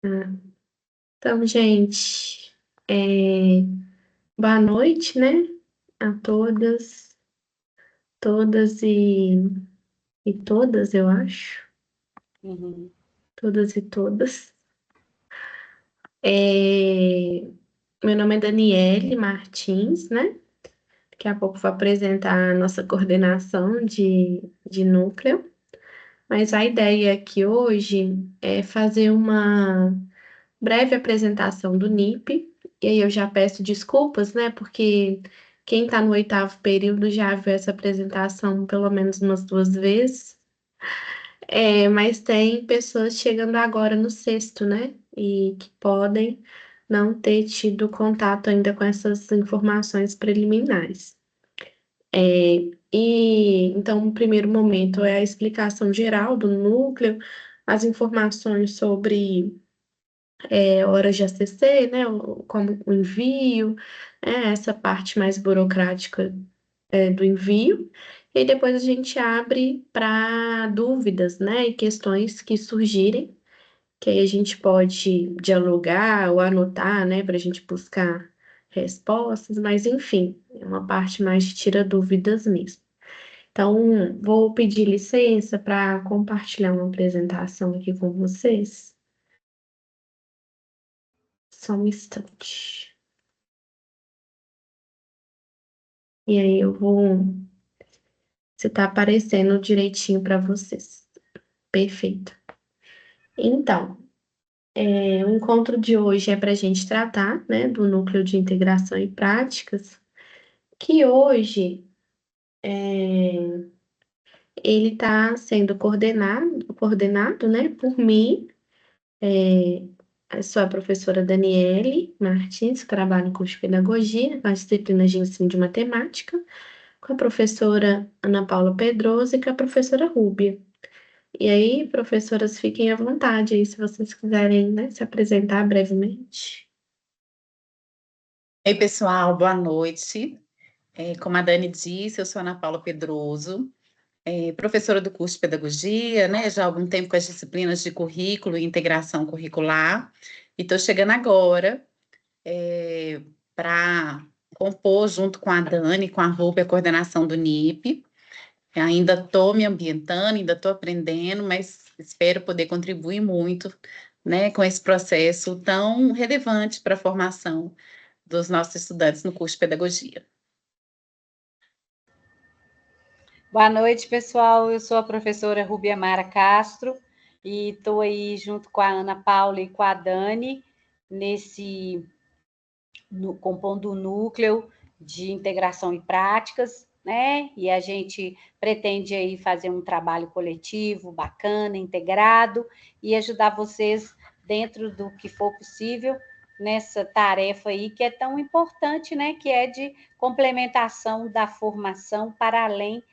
Ah, Então, gente, boa noite, né? A todas e todas, eu acho. Uhum. Todas e todas. É, Meu nome é Daniele Martins, né? Daqui a pouco vou apresentar a nossa coordenação de núcleo. Mas a ideia aqui hoje é fazer uma breve apresentação do NIP, e aí eu já peço desculpas, né? Porque quem está no oitavo período já viu essa apresentação pelo menos umas duas vezes. Mas tem pessoas chegando agora no sexto, né? E que podem não ter tido contato ainda com essas informações preliminares. E então, o primeiro momento é a explicação geral do núcleo, as informações sobre horas de ACC, né, como o envio, essa parte mais burocrática do envio, e aí depois a gente abre para dúvidas, né, e questões que surgirem, que aí a gente pode dialogar ou anotar, né, para a gente buscar respostas, mas enfim, é uma parte mais de tira dúvidas mesmo. Então, vou pedir licença para compartilhar uma apresentação aqui com vocês. Só um instante. E aí eu vou. Se tá aparecendo direitinho para vocês. Perfeito. Então, o encontro de hoje é para a gente tratar, né, do núcleo de integração e práticas, que hoje ele está sendo coordenado, né, por mim, sou a professora Daniele Martins, que trabalho em curso de pedagogia, com as disciplinas de ensino de matemática, com a professora Ana Paula Pedroso e com a professora Rúbia. E aí, professoras, fiquem à vontade aí, se vocês quiserem, né, se apresentar brevemente. Ei, pessoal, boa noite. Como a Dani disse, eu sou Ana Paula Pedroso, professora do curso de Pedagogia, né? Já há algum tempo com as disciplinas de currículo e integração curricular, e estou chegando agora para compor, junto com a Dani, com a Rúbia, a coordenação do NIP. Ainda estou me ambientando, ainda estou aprendendo, mas espero poder contribuir muito, né, com esse processo tão relevante para a formação dos nossos estudantes no curso de pedagogia. Boa noite, pessoal. Eu sou a professora Rubia Mara Castro e estou aí junto com a Ana Paula e com a Dani compondo o núcleo de integração e práticas, né? E a gente pretende aí fazer um trabalho coletivo, bacana, integrado e ajudar vocês dentro do que for possível nessa tarefa aí que é tão importante, né? Que é de complementação da formação para além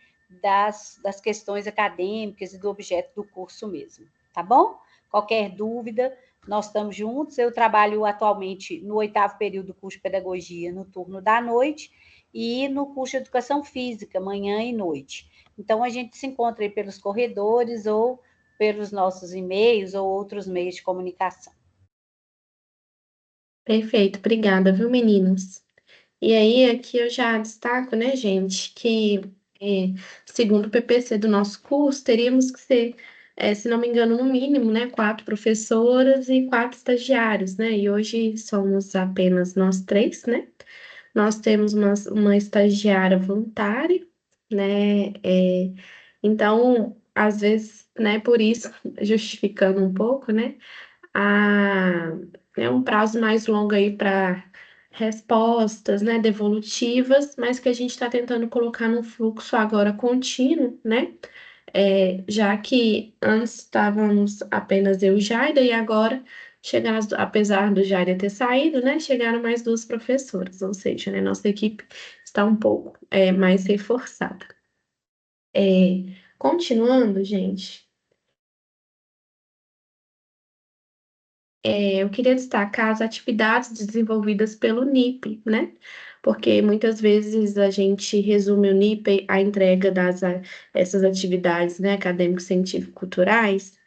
das questões acadêmicas e do objeto do curso mesmo, tá bom? Qualquer dúvida, nós estamos juntos. Eu trabalho atualmente no oitavo período do curso de pedagogia, no turno da noite, e no curso de educação física, manhã e noite. Então, a gente se encontra aí pelos corredores ou pelos nossos e-mails ou outros meios de comunicação. Perfeito, obrigada, viu, meninas? E aí, aqui eu já destaco, né, gente, que segundo o PPC do nosso curso, teríamos que ser, se não me engano, no mínimo, né, quatro professoras e quatro estagiários, né? E hoje somos apenas nós três, né? Nós temos uma estagiária voluntária, né? Então, às vezes, né, por isso, justificando um pouco, né, a, um prazo mais longo aí para respostas, né, devolutivas, mas que a gente está tentando colocar no fluxo agora contínuo, né? Já que antes estávamos apenas eu e Jaida, e agora chegaram, apesar do Jaida ter saído, né, chegaram mais duas professoras, ou seja, né, nossa equipe está um pouco mais reforçada. Continuando, gente, eu queria destacar as atividades desenvolvidas pelo NIP, né? Porque muitas vezes a gente resume o NIP à entrega essas atividades, né, acadêmico-científico-culturais,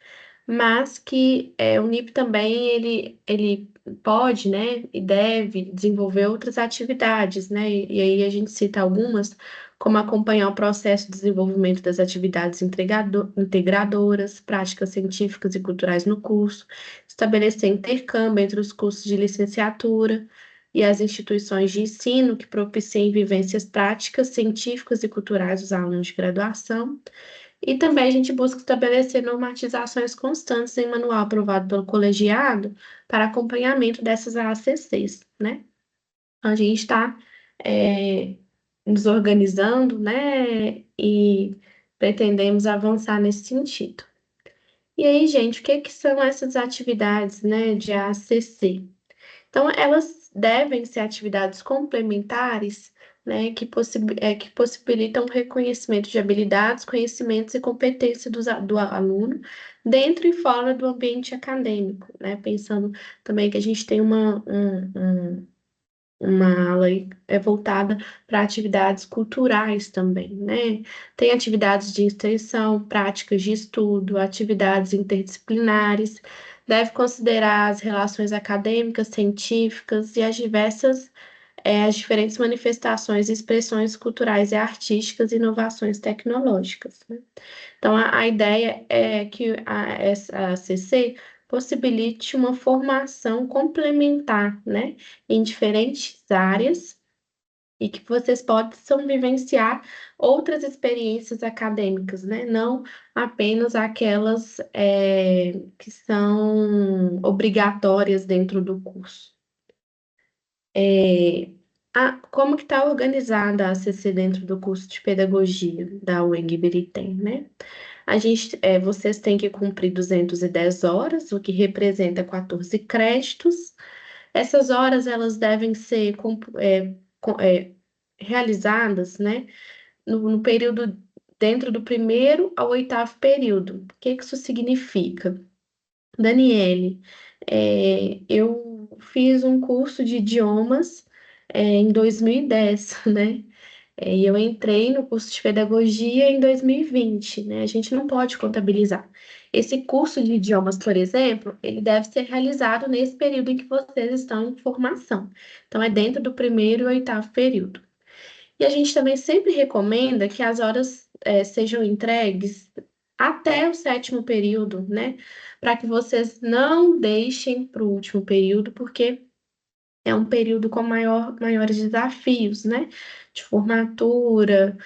mas que o NIP também ele pode, né, e deve desenvolver outras atividades, né, e aí a gente cita algumas, como acompanhar o processo de desenvolvimento das atividades integradoras, práticas científicas e culturais no curso, estabelecer intercâmbio entre os cursos de licenciatura e as instituições de ensino que propiciem vivências práticas, científicas e culturais dos alunos de graduação. E também a gente busca estabelecer normatizações constantes em manual aprovado pelo colegiado para acompanhamento dessas AACCs, né? A gente está nos organizando, né? E pretendemos avançar nesse sentido. E aí, gente, o que que são essas atividades, né, de AACC? Então, elas devem ser atividades complementares, né, que possibilitam o reconhecimento de habilidades, conhecimentos e competências do aluno dentro e fora do ambiente acadêmico, né, pensando também que a gente tem uma aula aí, voltada para atividades culturais também, né? Tem atividades de extensão, práticas de estudo, atividades interdisciplinares, deve considerar as relações acadêmicas, científicas e as diferentes manifestações e expressões culturais e artísticas e inovações tecnológicas, né? Então, a ideia é que essa CC possibilite uma formação complementar, né, em diferentes áreas e que vocês possam vivenciar outras experiências acadêmicas, né, não apenas aquelas que são obrigatórias dentro do curso. Como que está organizada a CC dentro do curso de pedagogia da UENG Birité, né? Vocês têm que cumprir 210 horas, o que representa 14 créditos. Essas horas, elas devem ser realizadas, né, no período, dentro do primeiro ao oitavo período. O que que isso significa? Daniele, eu fiz um curso de idiomas, em 2010, né? E eu entrei no curso de pedagogia em 2020, né? A gente não pode contabilizar. Esse curso de idiomas, por exemplo, ele deve ser realizado nesse período em que vocês estão em formação. Então, é dentro do primeiro e oitavo período. E a gente também sempre recomenda que as horas sejam entregues até o sétimo período, né? Para que vocês não deixem para o último período, porque é um período com maiores desafios, né? De formatura,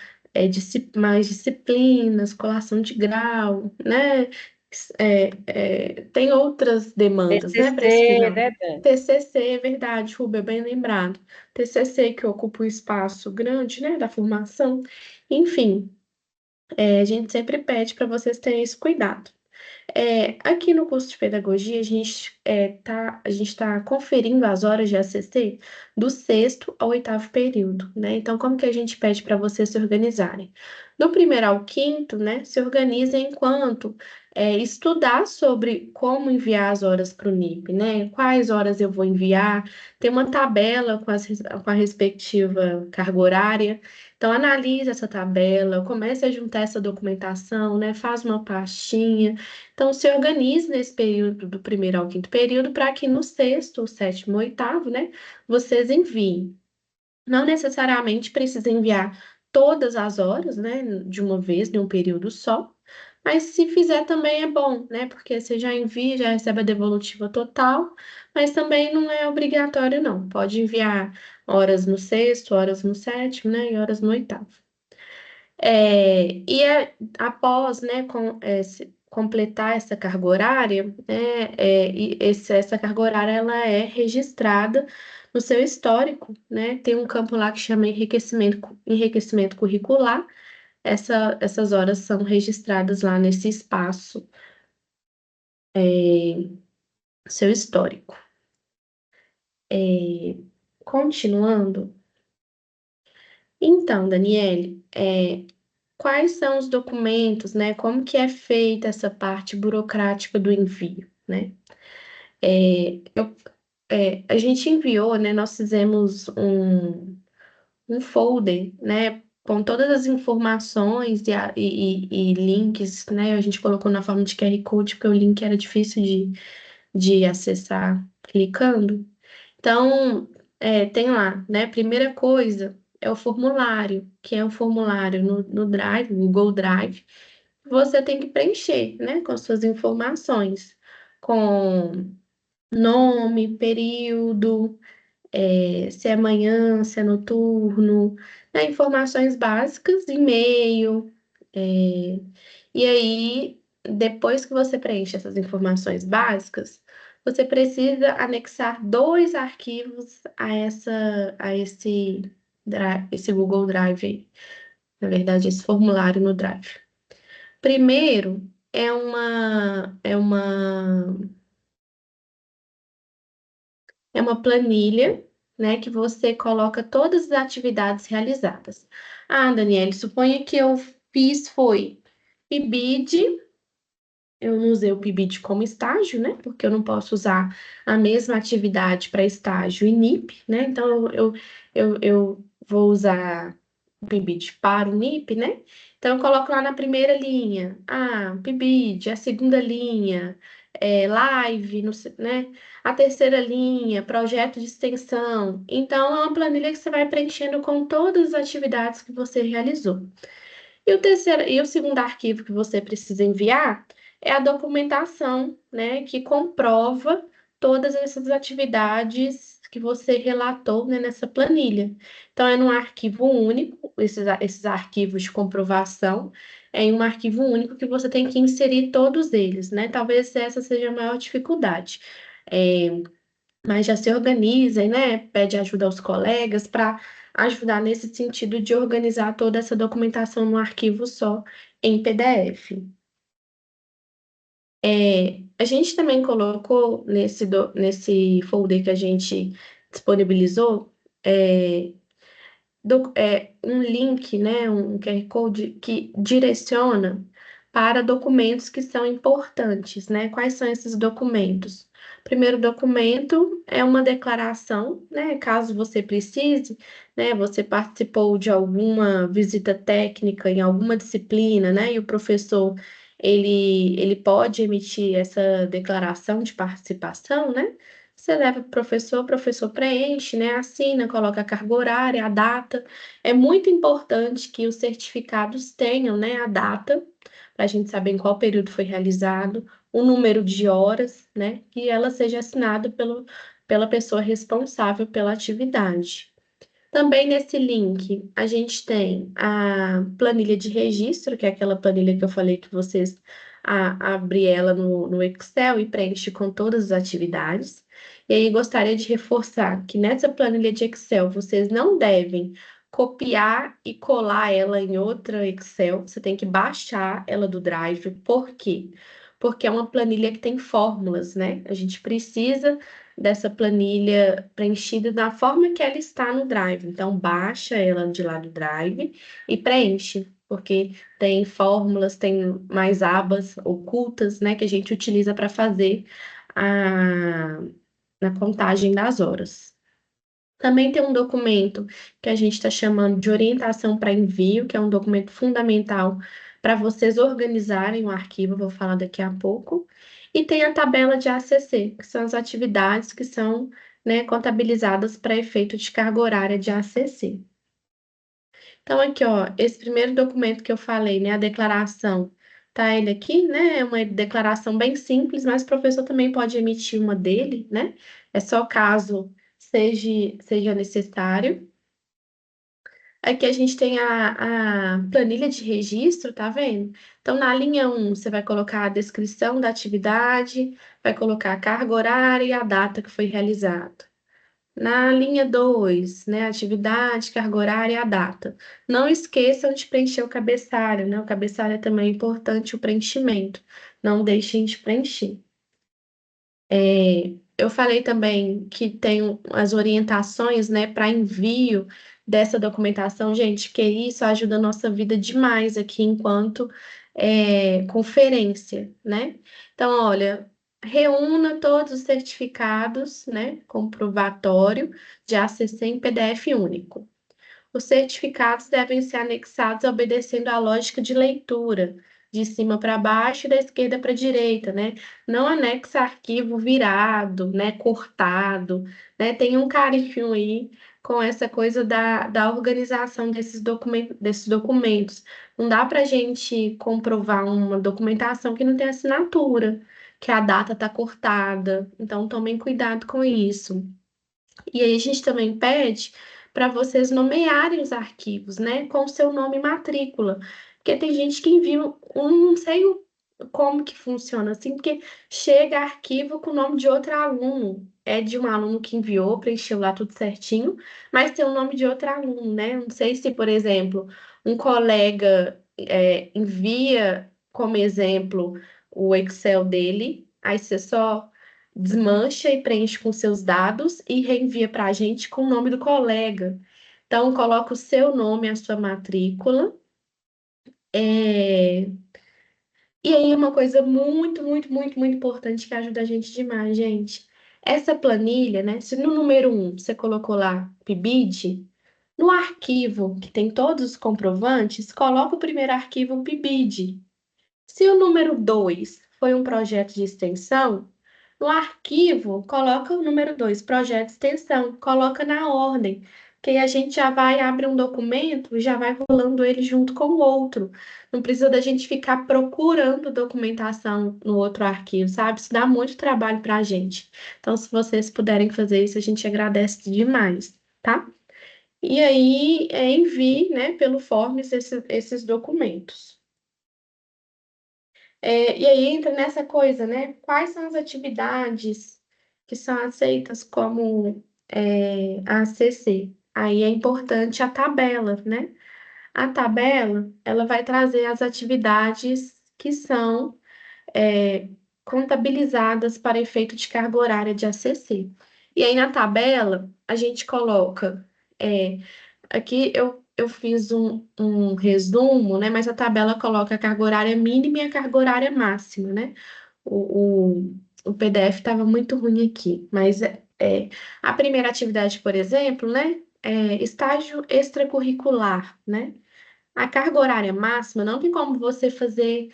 mais disciplinas, colação de grau, né? Tem outras demandas, né, para esse TCC, final. né, Dani? TCC, é verdade, Rubia, bem lembrado. TCC que ocupa um espaço grande, né, da formação. Enfim, a gente sempre pede para vocês terem esse cuidado. Aqui no curso de pedagogia, a gente tá conferindo as horas de ACC do sexto ao oitavo período, né? Então, como que a gente pede para vocês se organizarem? Do primeiro ao quinto, né? Se organizem enquanto estudar sobre como enviar as horas para o NIP, né? Quais horas eu vou enviar, tem uma tabela com a respectiva carga horária. Então, analise essa tabela, comece a juntar essa documentação, né? Faz uma pastinha. Então, se organize nesse período do primeiro ao quinto período para que no sexto, sétimo, oitavo, né, vocês enviem. Não necessariamente precisa enviar todas as horas, né, de uma vez, de um período só, mas se fizer também é bom, né, porque você já envia, já recebe a devolutiva total, mas também não é obrigatório, não. Pode enviar horas no sexto, horas no sétimo, né, e horas no oitavo. Após, né, completar essa carga horária, né, essa carga horária ela é registrada no seu histórico, né? Tem um campo lá que chama enriquecimento curricular. Essas horas são registradas lá nesse espaço, seu histórico. Continuando, então, Daniele, quais são os documentos, né? Como que é feita essa parte burocrática do envio, né? A gente enviou, né? Nós fizemos um folder, né? com todas as informações e links, né? A gente colocou na forma de QR Code, porque o link era difícil de acessar clicando. Então, tem lá, né? Primeira coisa é o formulário, que é um formulário no Drive, no Google Drive. Você tem que preencher, né? Com as suas informações, com nome, período, se é manhã, se é noturno, né? Informações básicas, e-mail. é, E aí, depois que você preenche essas informações básicas, você precisa anexar dois arquivos esse Google Drive, aí. Na verdade, esse formulário no Drive. Primeiro é uma planilha, né, que você coloca todas as atividades realizadas. Ah, Daniele, suponha que eu fiz foi PIBID. Eu não usei o PIBID como estágio, né? Porque eu não posso usar a mesma atividade para estágio e NIP, né? Então, eu vou usar o PIBID para o NIP, né? Então, eu coloco lá na primeira linha, PIBID, a segunda linha, live, né? A terceira linha, projeto de extensão. Então, é uma planilha que você vai preenchendo com todas as atividades que você realizou. E o segundo arquivo que você precisa enviar é a documentação, né, que comprova todas essas atividades que você relatou, né, nessa planilha. Então, é num arquivo único, esses arquivos de comprovação, é em um arquivo único que você tem que inserir todos eles, né? Talvez essa seja a maior dificuldade. É, mas já se organizem, né? Pede ajuda aos colegas para ajudar nesse sentido de organizar toda essa documentação num arquivo só em PDF. A gente também colocou nesse folder que a gente disponibilizou é, um link, né, um QR Code que direciona para documentos que são importantes, né? Quais são esses documentos? O primeiro documento é uma declaração, né? Caso você precise, né? Você participou de alguma visita técnica em alguma disciplina, né? E o professor ele pode emitir essa declaração de participação, né? Você leva para o professor preenche, né? Assina, coloca a carga horária, a data. É muito importante que os certificados tenham, né, a data, para a gente saber em qual período foi realizado, o número de horas, né? E ela seja assinada pela pessoa responsável pela atividade. Também nesse link, a gente tem a planilha de registro, que é aquela planilha que eu falei que vocês abrem ela no Excel e preenche com todas as atividades. E aí, gostaria de reforçar que nessa planilha de Excel, vocês não devem copiar e colar ela em outra Excel, você tem que baixar ela do Drive. Por quê? Porque é uma planilha que tem fórmulas, né? A gente precisa dessa planilha preenchida da forma que ela está no Drive. Então, baixa ela de lá do Drive e preenche, porque tem fórmulas, tem mais abas ocultas, né, que a gente utiliza para fazer a, na contagem das horas. Também tem um documento que a gente está chamando de orientação para envio, que é um documento fundamental para vocês organizarem o arquivo, eu vou falar daqui a pouco. E tem a tabela de ACC, que são as atividades que são, né, contabilizadas para efeito de carga horária de ACC. Então, aqui, ó, esse primeiro documento que eu falei, né, a declaração, tá ele aqui, né, é uma declaração bem simples, mas o professor também pode emitir uma dele, né, é só caso seja necessário. Aqui a gente tem a planilha de registro, tá vendo? Então, na linha 1, você vai colocar a descrição da atividade, vai colocar a carga horária e a data que foi realizado. Na linha 2, né, atividade, carga horária e a data. Não esqueçam de preencher o cabeçalho, né? O cabeçalho é também importante o preenchimento. Não deixem de preencher. Eu falei também que tem as orientações, né, para envio dessa documentação, gente, que isso ajuda a nossa vida demais aqui enquanto conferência, né? Então, olha, reúna todos os certificados, né, comprovatório de ACC em PDF único. os certificados devem ser anexados obedecendo à lógica de leitura, de cima para baixo e da esquerda para a direita, né? Não anexa arquivo virado, né? Cortado, né? Tem um carinho aí com essa coisa da organização desses documentos. Não dá para a gente comprovar uma documentação que não tem assinatura, que a data está cortada. Então, tomem cuidado com isso. E aí a gente também pede para vocês nomearem os arquivos, né, com o seu nome e matrícula. Porque tem gente que envia, não sei como que funciona assim, porque chega arquivo com o nome de outro aluno. É de um aluno que enviou, preencheu lá tudo certinho, mas tem o nome de outro aluno, né? Não sei se, por exemplo, um colega envia como exemplo o Excel dele, aí você só desmancha e preenche com seus dados e reenvia para a gente com o nome do colega. Então, coloca o seu nome, a sua matrícula. É, E aí, uma coisa muito, muito, muito, muito importante que ajuda a gente demais, gente. Essa planilha, né? Se no número 1 você colocou lá PIBID, no arquivo que tem todos os comprovantes, coloca o primeiro arquivo PIBID. Se o número 2 foi um projeto de extensão, no arquivo, coloca o número 2, projeto de extensão, coloca na ordem, que aí a gente já vai abrir um documento e já vai rolando ele junto com o outro. Não precisa da gente ficar procurando documentação no outro arquivo, sabe? Isso dá muito trabalho para a gente. Então, se vocês puderem fazer isso, a gente agradece demais, tá? E aí, envie, né, pelo Forms esses documentos. E aí entra nessa coisa, né? Quais são as atividades que são aceitas como ACC? Aí é importante a tabela, né? A tabela, ela vai trazer as atividades que são contabilizadas para efeito de carga horária de ACC. E aí na tabela, a gente coloca é, aqui eu fiz um resumo, né? Mas a tabela coloca a carga horária mínima e a carga horária máxima, né? O PDF estava muito ruim aqui, mas a primeira atividade, por exemplo, né? Estágio extracurricular, né? A carga horária máxima não tem como você fazer.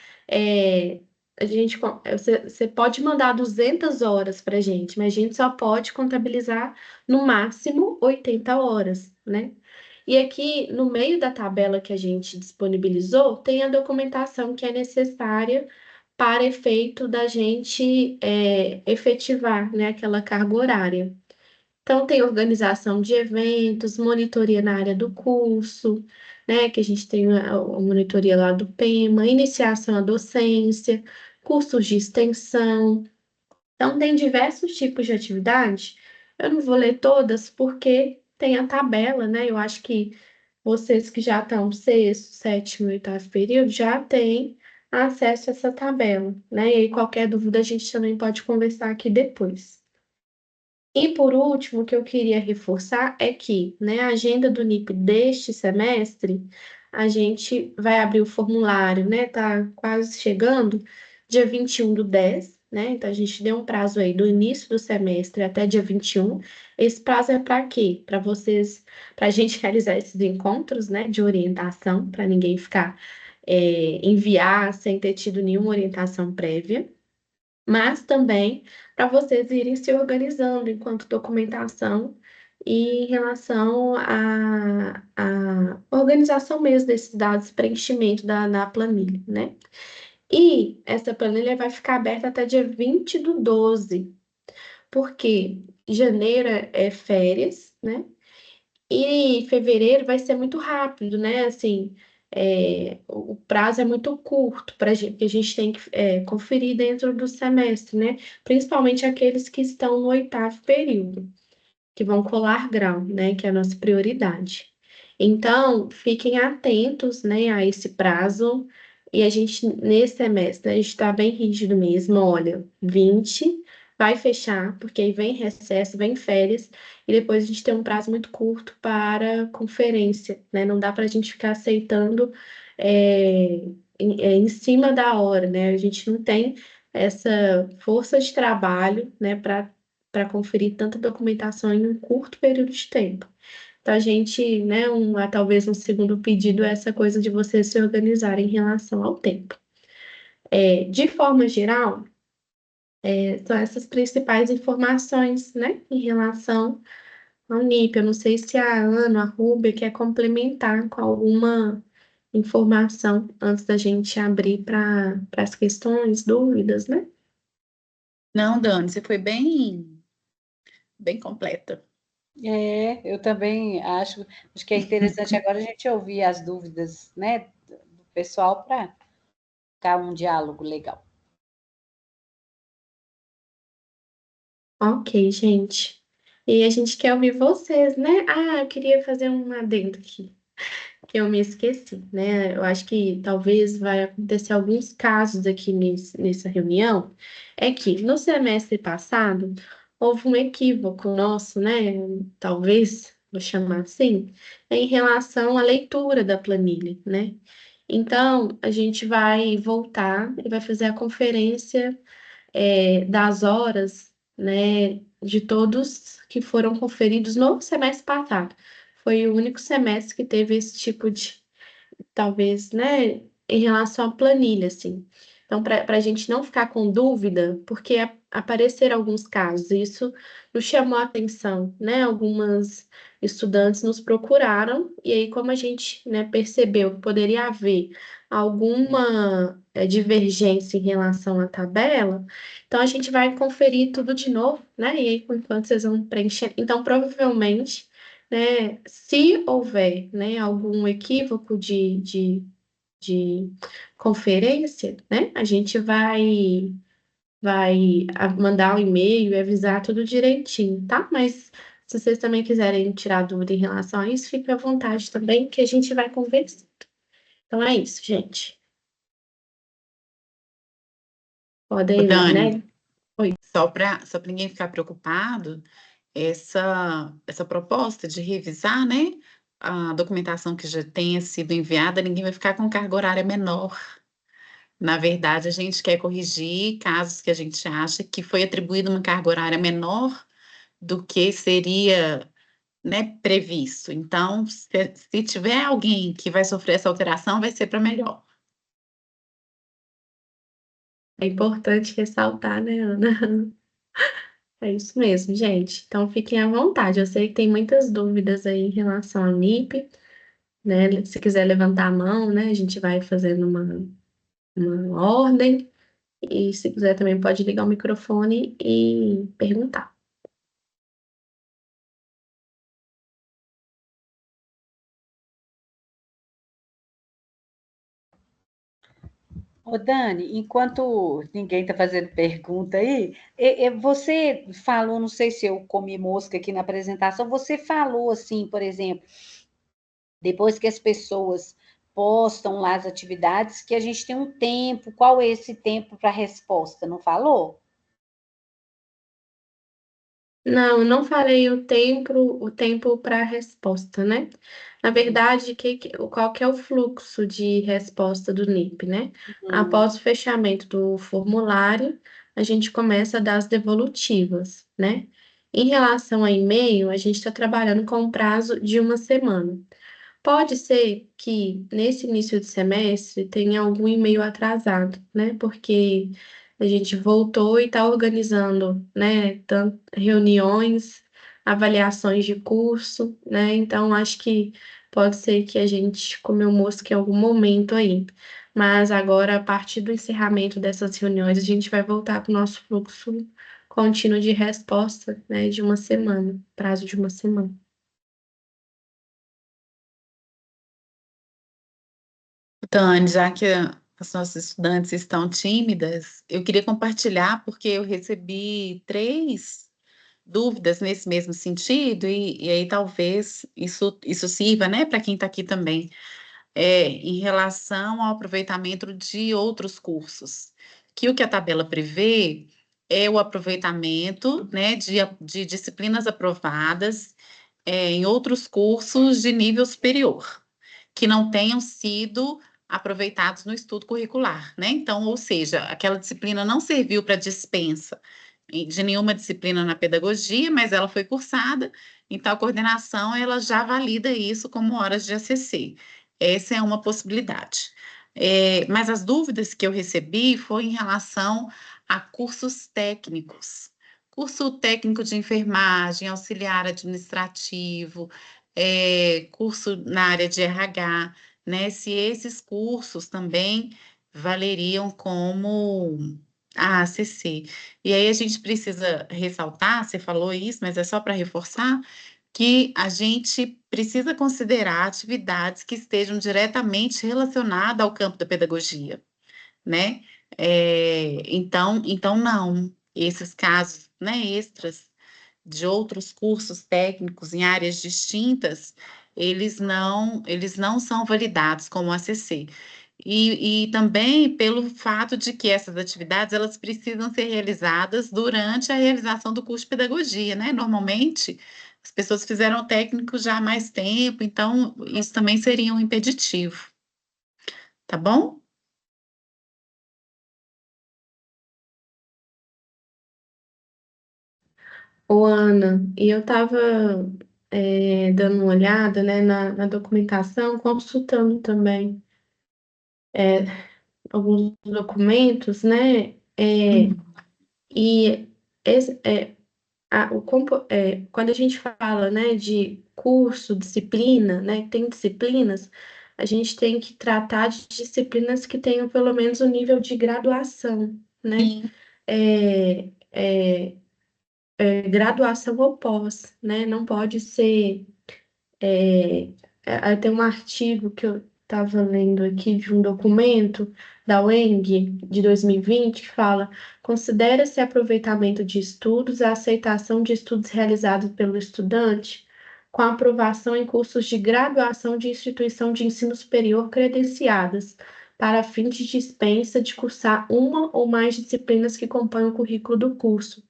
Você pode mandar 200 horas para a gente, mas a gente só pode contabilizar no máximo 80 horas, né? E aqui no meio da tabela que a gente disponibilizou, tem a documentação que é necessária para efeito da gente efetivar, né, aquela carga horária. Então, tem organização de eventos, monitoria na área do curso, né? Que a gente tem a monitoria lá do PEMA, iniciação à docência, cursos de extensão. Então, tem diversos tipos de atividade. Eu não vou ler todas porque tem a tabela, né? Eu acho que vocês que já estão no sexto, sétimo e oitavo período já têm acesso a essa tabela, né? E aí, qualquer dúvida, a gente também pode conversar aqui depois. E por último, o que eu queria reforçar é que, né, a agenda do NIP deste semestre, a gente vai abrir o formulário, né? Tá quase chegando, dia 21/10, né? Então a gente deu um prazo aí do início do semestre até dia 21. Esse prazo é para quê? Para vocês, para a gente realizar esses encontros, né, de orientação, para ninguém ficar enviar sem ter tido nenhuma orientação prévia, mas também para vocês irem se organizando enquanto documentação e em relação à organização mesmo desses dados, preenchimento da planilha, né? E essa planilha vai ficar aberta até dia 20/12, porque janeiro é férias, né? E fevereiro vai ser muito rápido, né? Assim, o prazo é muito curto para gente, que a gente tem que conferir dentro do semestre, né? Principalmente aqueles que estão no oitavo período, que vão colar grau, né? Que é a nossa prioridade. Então, fiquem atentos, né, a esse prazo. E a gente, nesse semestre, a gente está bem rígido mesmo. Olha, 20 vai fechar, porque aí vem recesso, vem férias, e depois a gente tem um prazo muito curto para conferência, né? Não dá para a gente ficar aceitando em cima da hora, né? A gente não tem essa força de trabalho, né, para conferir tanta documentação em um curto período de tempo. Então, a gente, né, talvez um segundo pedido é essa coisa de vocês se organizarem em relação ao tempo. De forma geral, são essas principais informações, né, em relação ao NIP. Eu não sei se a Ana, a Rúbia, quer complementar com alguma informação antes da gente abrir para as questões, dúvidas, né? Não, Dani, você foi bem completa. Eu também acho que é interessante agora a gente ouvir as dúvidas, né, do pessoal para ficar um diálogo legal. Ok, gente. E a gente quer ouvir vocês, né? Ah, eu queria fazer um adendo aqui, que eu me esqueci, né? Eu acho que talvez vai acontecer alguns casos aqui nessa reunião. É que no semestre passado houve um equívoco nosso, né? Talvez, vou chamar assim, em relação à leitura da planilha, né? Então, a gente vai voltar e vai fazer a conferência das horas, né, de todos que foram conferidos no semestre passado. Foi o único semestre que teve esse tipo de, talvez, né, em relação à planilha, assim. Então, para a gente não ficar com dúvida, porque apareceram alguns casos, e isso nos chamou a atenção, né? Algumas estudantes nos procuraram, e aí, como a gente, né, percebeu que poderia haver alguma divergência em relação à tabela, então a gente vai conferir tudo de novo, né? E aí, enquanto vocês vão preencher. Então, provavelmente, né, se houver, né, algum equívoco de conferência, né, a gente vai mandar o e-mail e avisar tudo direitinho, tá? Mas se vocês também quiserem tirar dúvida em relação a isso, fique à vontade também, que a gente vai conversando. Então é isso, gente. Ô, Podem, Dani, né? Oi. só para ninguém ficar preocupado, essa proposta de revisar, né, a documentação que já tenha sido enviada, ninguém vai ficar com carga horária menor. Na verdade, a gente quer corrigir casos que a gente acha que foi atribuída uma carga horária menor do que seria, né, previsto. Então, se tiver alguém que vai sofrer essa alteração, vai ser para melhor. É importante ressaltar, né, Ana? É isso mesmo, gente. Então fiquem à vontade. Eu sei que tem muitas dúvidas aí em relação ao NIP, né? Se quiser levantar a mão, né, a gente vai fazendo uma ordem. E se quiser também pode ligar o microfone e perguntar. Ô, Dani, enquanto ninguém está fazendo pergunta aí, você falou, não sei se eu comi mosca aqui na apresentação, você falou assim, por exemplo, depois que as pessoas postam lá as atividades, que a gente tem um tempo, qual é esse tempo para resposta, não falou? Não, eu não falei o tempo para a resposta, né? Na verdade, qual que é o fluxo de resposta do NIP, né? Hum. Após o fechamento do formulário, a gente começa a dar as devolutivas, né? Em relação a e-mail, a gente está trabalhando com um prazo de uma semana. Pode ser que nesse início de semestre tenha algum e-mail atrasado, né? Porque a gente voltou e está organizando, né? Reuniões, avaliações de curso, né? Então acho que pode ser que a gente comeu mosca em algum momento aí. Mas agora, a partir do encerramento dessas reuniões, a gente vai voltar para o nosso fluxo contínuo de resposta, né? De uma semana, prazo de uma semana. Dani, já que as nossas estudantes estão tímidas, eu queria compartilhar, porque eu recebi 3 dúvidas nesse mesmo sentido, e aí talvez isso sirva, né, para quem está aqui também, em relação ao aproveitamento de outros cursos, que o que a tabela prevê é o aproveitamento, né, de disciplinas aprovadas, em outros cursos de nível superior que não tenham sido aproveitados no estudo curricular, né? Então, ou seja, aquela disciplina não serviu para dispensa de nenhuma disciplina na pedagogia, mas ela foi cursada, então a coordenação ela já valida isso como horas de ACC. Essa é uma possibilidade. Mas as dúvidas que eu recebi foi em relação a cursos técnicos. Curso técnico de enfermagem, auxiliar administrativo, curso na área de RH, né? Se esses cursos também valeriam como a ACC. E aí a gente precisa ressaltar, você falou isso, mas é só para reforçar, que a gente precisa considerar atividades que estejam diretamente relacionadas ao campo da pedagogia, né? Então não, esses casos, né, extras de outros cursos técnicos em áreas distintas, eles não são validados como ACC. E também pelo fato de que essas atividades elas precisam ser realizadas durante a realização do curso de pedagogia, né? Normalmente, as pessoas fizeram o técnico já há mais tempo, então isso também seria um impeditivo, tá bom? Ô, Ana, e eu estava dando uma olhada, né, na documentação, consultando também é, alguns documentos, né, Uhum. e esse, quando a gente fala, né, de curso, disciplina, né, tem disciplinas, a gente tem que tratar de disciplinas que tenham pelo menos o nível de graduação, né? Sim, É, é, graduação ou pós, né? Não pode ser. Tem um artigo que eu estava lendo aqui de um documento da UENG de 2020 que fala: considera-se aproveitamento de estudos a aceitação de estudos realizados pelo estudante com aprovação em cursos de graduação de instituição de ensino superior credenciadas, para fins de dispensa de cursar uma ou mais disciplinas que compõem o currículo do curso.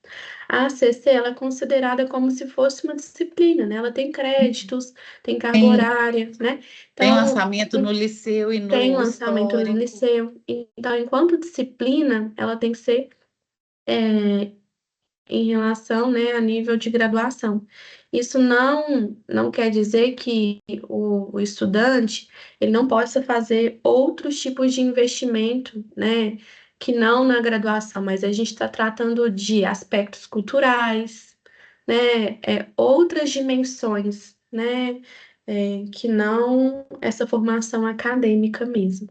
A ACC ela é considerada como se fosse uma disciplina, né? Ela tem créditos, tem carga tem, horária, né? tem Então, lançamento no liceu e tem no lançamento no histórico. liceu. Então, enquanto disciplina, ela tem que ser em relação, né, a nível de graduação. Isso não quer dizer que o estudante ele não possa fazer outros tipos de investimento, né, que não na graduação, mas a gente está tratando de aspectos culturais, né, outras dimensões, né, que não essa formação acadêmica mesmo.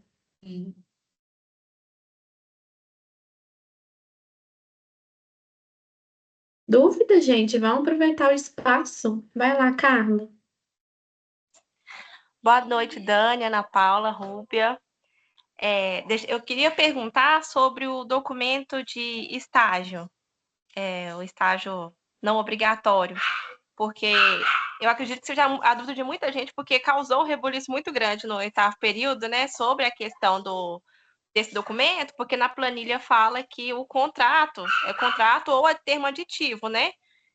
Dúvida, gente? Vamos aproveitar o espaço. Vai lá, Carla. Boa noite, Dani, Ana Paula, Rúbia. Eu queria perguntar sobre o documento de estágio, o estágio não obrigatório, porque eu acredito que seja a dúvida de muita gente, porque causou um rebuliço muito grande no oitavo período, né, sobre a questão desse documento, porque na planilha fala que o contrato é contrato ou é termo aditivo, né?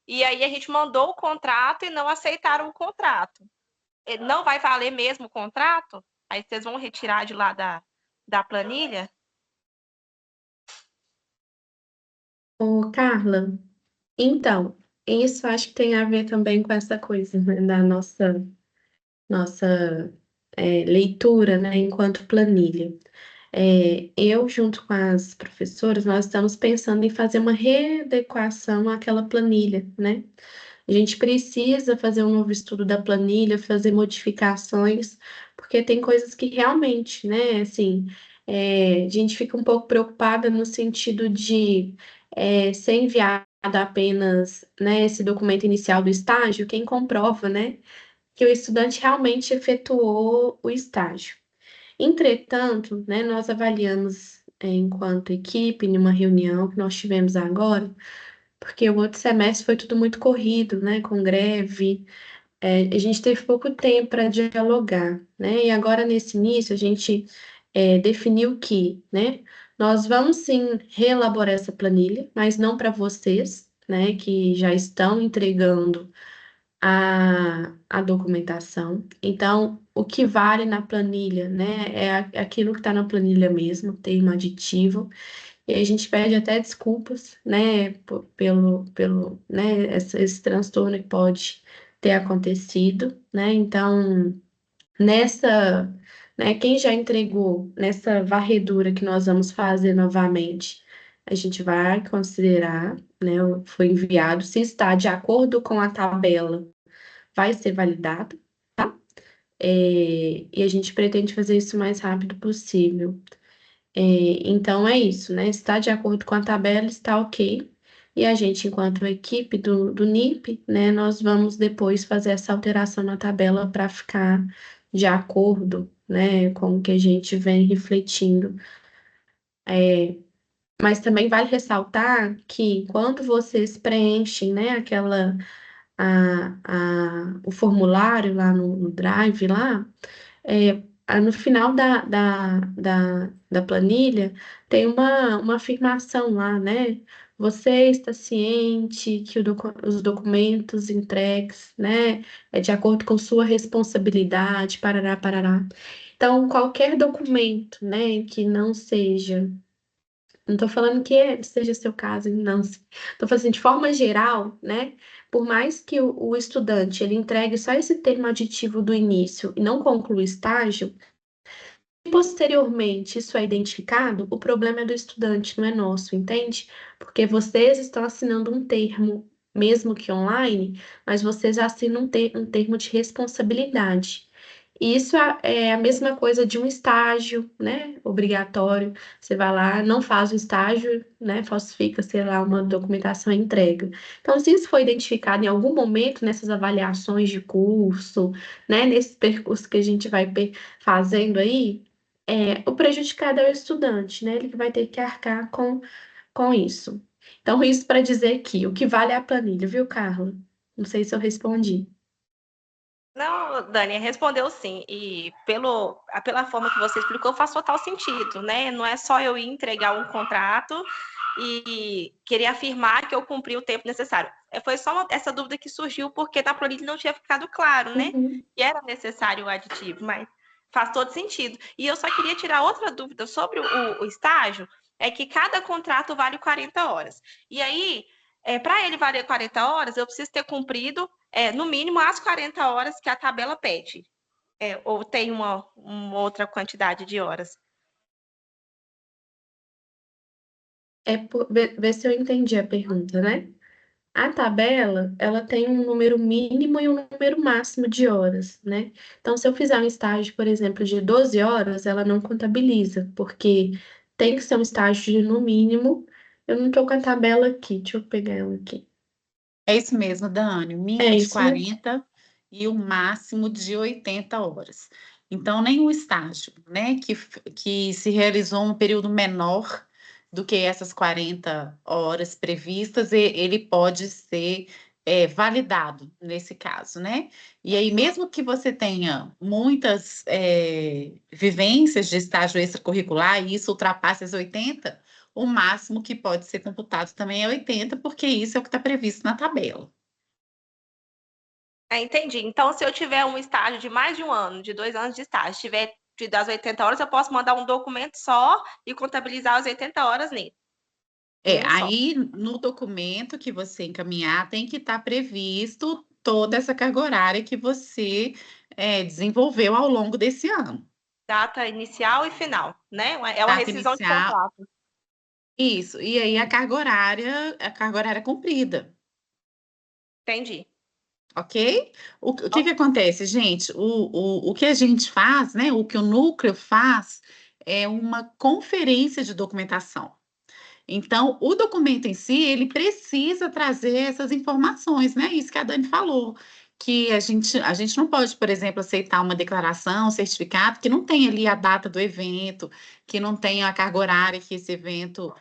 E aí a gente mandou o contrato e não aceitaram o contrato. Não vai valer mesmo o contrato? Aí vocês vão retirar de lá da planilha? Ô, Carla, então, isso acho que tem a ver também com essa coisa, né, da nossa leitura, né, enquanto planilha. Eu, junto com as professoras, nós estamos pensando em fazer uma readequação àquela planilha, né? A gente precisa fazer um novo estudo da planilha, fazer modificações, porque tem coisas que realmente, né, assim, a gente fica um pouco preocupada no sentido de ser enviado apenas, né, esse documento inicial do estágio, quem comprova, né, que o estudante realmente efetuou o estágio. Entretanto, né, nós avaliamos, enquanto equipe, em uma reunião que nós tivemos agora, porque o outro semestre foi tudo muito corrido, né, com greve, a gente teve pouco tempo para dialogar, né, e agora nesse início a gente definiu que, né, nós vamos sim reelaborar essa planilha, mas não para vocês, né, que já estão entregando a documentação. Então, o que vale na planilha, né, é aquilo que está na planilha mesmo, termo aditivo. E a gente pede até desculpas, né, pelo, né, esse transtorno que pode ter acontecido, né? Então, nessa, né, quem já entregou nessa varredura que nós vamos fazer novamente, a gente vai considerar, né, foi enviado, se está de acordo com a tabela, vai ser validado, tá? E a gente pretende fazer isso o mais rápido possível. Então é isso, né? Está de acordo com a tabela, está ok. E a gente, enquanto equipe do NIP, né, nós vamos depois fazer essa alteração na tabela para ficar de acordo, né, com o que a gente vem refletindo. Mas também vale ressaltar que quando vocês preenchem, né, o formulário lá no Drive lá, no final da planilha, tem uma afirmação lá, né? Você está ciente que os documentos entregues, né, é de acordo com sua responsabilidade, parará, parará. Então, qualquer documento, né, que não seja, não estou falando que seja seu caso, não. Estou falando assim, de forma geral, né? Por mais que o estudante ele entregue só esse termo aditivo do início e não conclua o estágio, se posteriormente isso é identificado, o problema é do estudante, não é nosso, entende? Porque vocês estão assinando um termo, mesmo que online, mas vocês assinam um termo de responsabilidade. E isso é a mesma coisa de um estágio, né? Obrigatório. Você vai lá, não faz o estágio, né? Falsifica, sei lá, uma documentação e entrega. Então, se isso foi identificado em algum momento nessas avaliações de curso, né? Nesse percurso que a gente vai fazendo aí, o prejudicado é o estudante, né? Ele que vai ter que arcar com isso. Então, isso para dizer que o que vale é a planilha, viu, Carla? Não sei se eu respondi. Não, Dani, respondeu sim. E pela forma que você explicou, faz total sentido, né? Não é só eu ir entregar um contrato e querer afirmar que eu cumpri o tempo necessário. Foi só essa dúvida que surgiu porque na planilha não tinha ficado claro, né? Uhum. Que era necessário o aditivo, mas faz todo sentido. E eu só queria tirar outra dúvida sobre o estágio, é que cada contrato vale 40 horas. E aí, para ele valer 40 horas, eu preciso ter cumprido no mínimo as 40 horas que a tabela pede. Ou tem uma outra quantidade de horas? Ver se eu entendi a pergunta, né? A tabela, ela tem um número mínimo e um número máximo de horas, né? Então, se eu fizer um estágio, por exemplo, de 12 horas, ela não contabiliza, porque tem que ser um estágio de, no mínimo. Eu não estou com a tabela aqui, deixa eu pegar ela aqui. É isso mesmo, Dani, o É mínimo de isso mesmo. 40 e o máximo de 80 horas. Então, nenhum estágio, né, que se realizou um período menor do que essas 40 horas previstas, ele pode ser validado nesse caso, né? E aí, mesmo que você tenha muitas vivências de estágio extracurricular e isso ultrapasse as 80, o máximo que pode ser computado também é 80, porque isso é o que está previsto na tabela. Entendi. Então, se eu tiver um estágio de mais de um ano, de 2 anos de estágio, tiver das 80 horas, eu posso mandar um documento só e contabilizar as 80 horas nele. Em um só. Aí no documento que você encaminhar tem que estar previsto toda essa carga horária que você desenvolveu ao longo desse ano. Data inicial e final, né? É uma Data rescisão de inicial, contrato. isso. E aí a carga horária cumprida, Entendi. ok? O que acontece, gente? O que a gente faz, né? O que o núcleo faz é uma conferência de documentação. Então, o documento em si, ele precisa trazer essas informações, né? Isso que a Dani falou, que a gente não pode, por exemplo, aceitar uma declaração, um certificado que não tem ali a data do evento, que não tenha a carga horária que esse evento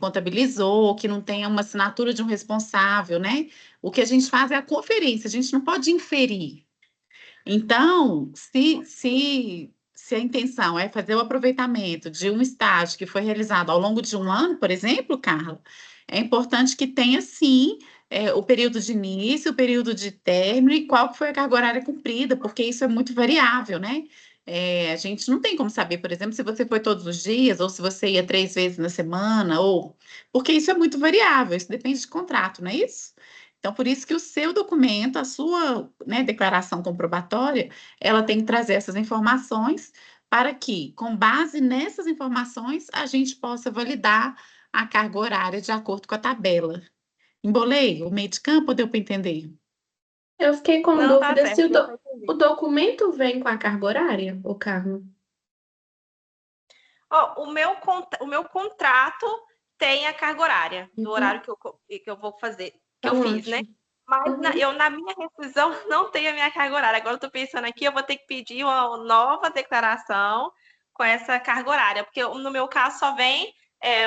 contabilizou, que não tenha uma assinatura de um responsável, né? O que a gente faz é a conferência, a gente não pode inferir. Então, se a intenção é fazer o aproveitamento de um estágio que foi realizado ao longo de um ano, por exemplo, Carla, é importante que tenha, sim, o período de início, o período de término e qual que foi a carga horária cumprida, porque isso é muito variável, né? A gente não tem como saber, por exemplo, se você foi todos os dias, ou se você ia 3 vezes na semana, ou porque isso é muito variável, isso depende de contrato, não é isso? Então, por isso que o seu documento, a sua, né, declaração comprobatória, ela tem que trazer essas informações para que, com base nessas informações, a gente possa validar a carga horária de acordo com a tabela. Embolei o meio de campo, ou deu para entender? Eu fiquei com Não, tá dúvida se certo, deu pra o entender. documento vem com a carga horária, o Carlos. Ó, o meu contrato tem a carga horária, do horário que eu vou fazer, que eu Então, fiz, né? ótimo. Mas Uhum. eu, na minha rescisão, não tenho a minha carga horária. Agora eu tô pensando aqui, eu vou ter que pedir uma nova declaração com essa carga horária, porque no meu caso só vem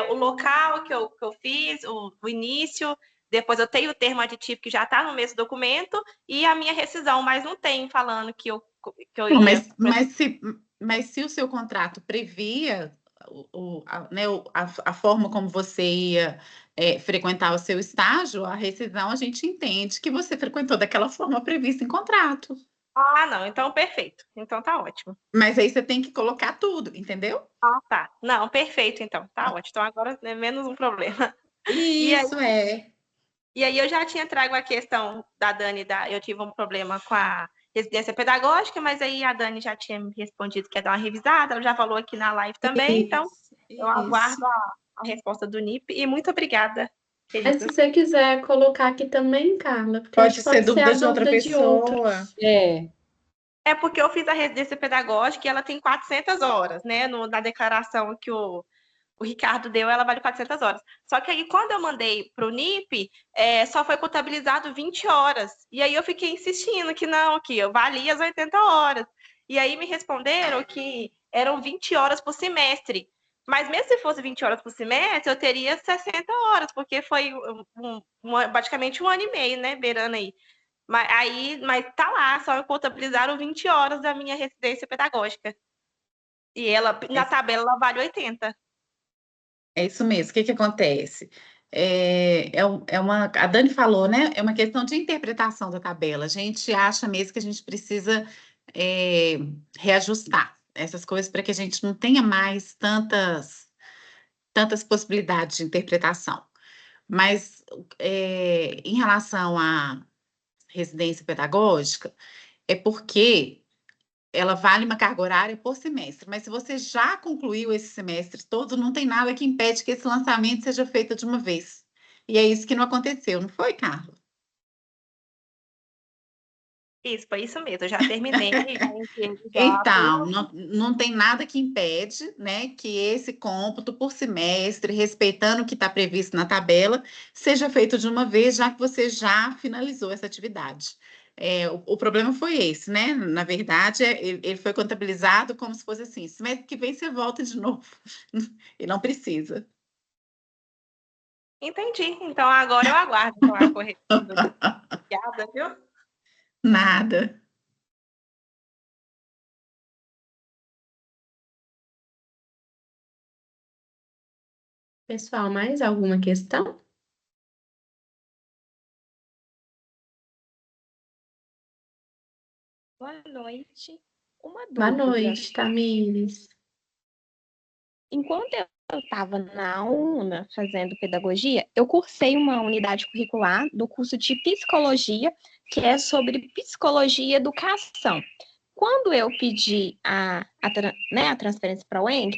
o local que eu fiz, o início, depois eu tenho o termo aditivo que já está no mesmo documento, e a minha rescisão, mas não tem falando que eu Não, ia. mas se o seu contrato previa né, a forma como você ia frequentar o seu estágio, a rescisão a gente entende que você frequentou daquela forma prevista em contrato. Ah, não, então perfeito. Então tá ótimo. Mas aí você tem que colocar tudo, entendeu? Ah, tá. Não, perfeito, então. Tá ótimo. Então agora é menos um problema. E aí, Isso é. e aí eu já tinha trago a questão da Dani, eu tive um problema com a residência pedagógica, mas aí a Dani já tinha me respondido que ia dar uma revisada, ela já falou aqui na live também, então Isso, eu aguardo isso. a resposta do NIP e muito obrigada, Mas se queridas. você quiser colocar aqui também, Carla, porque eu acho Pode que ser pode ser a dúvida de outra dúvida de pessoa. outros. É porque eu fiz a residência pedagógica e ela tem 400 horas, né? Na declaração que o Ricardo deu, ela vale 400 horas. Só que aí, quando eu mandei para o NIP, só foi contabilizado 20 horas. E aí eu fiquei insistindo que não, que eu valia as 80 horas. E aí me responderam que eram 20 horas por semestre. Mas mesmo se fosse 20 horas por semestre, eu teria 60 horas, porque foi praticamente um ano e meio, né? Beirando aí. Mas tá lá, só contabilizaram 20 horas da minha residência pedagógica. E ela, na tabela, ela vale 80. É isso mesmo. O que que acontece? A Dani falou, né? É uma questão de interpretação da tabela. A gente acha mesmo que a gente precisa é, reajustar essas coisas para que a gente não tenha mais tantas possibilidades de interpretação. Mas em relação à residência pedagógica, é porque ela vale uma carga horária por semestre, mas se você já concluiu esse semestre todo, não tem nada que impede que esse lançamento seja feito de uma vez. E é isso que não aconteceu, não foi, Carla? Isso, foi isso mesmo. Eu já terminei, já enviei já Então, tudo. não tem nada que impede, né, que esse cômputo por semestre, respeitando o que está previsto na tabela, seja feito de uma vez, já que você já finalizou essa atividade. O problema foi esse, né? Na verdade, ele foi contabilizado como se fosse assim: semestre que vem você volta de novo. E não precisa. Entendi. Então agora eu aguardo então, a correção do NIP. Obrigada, viu? Nada. Pessoal, mais alguma questão? Boa noite. Uma Boa dúvida. noite, Tamires. Enquanto eu estava na UNA fazendo pedagogia, eu cursei uma unidade curricular do curso de psicologia, que é sobre psicologia e educação. Quando eu pedi a transferência para a UENG,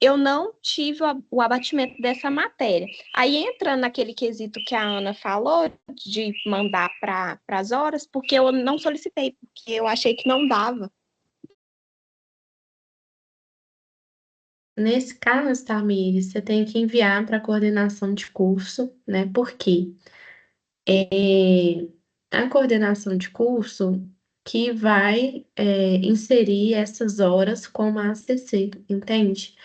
eu não tive o abatimento dessa matéria. Aí entra naquele quesito que a Ana falou, de mandar para as horas, porque eu não solicitei, porque eu achei que não dava. Nesse caso, Tamires, você tem que enviar para a coordenação de curso, né? Por quê? A coordenação de curso que vai inserir essas horas como a ACC, entende?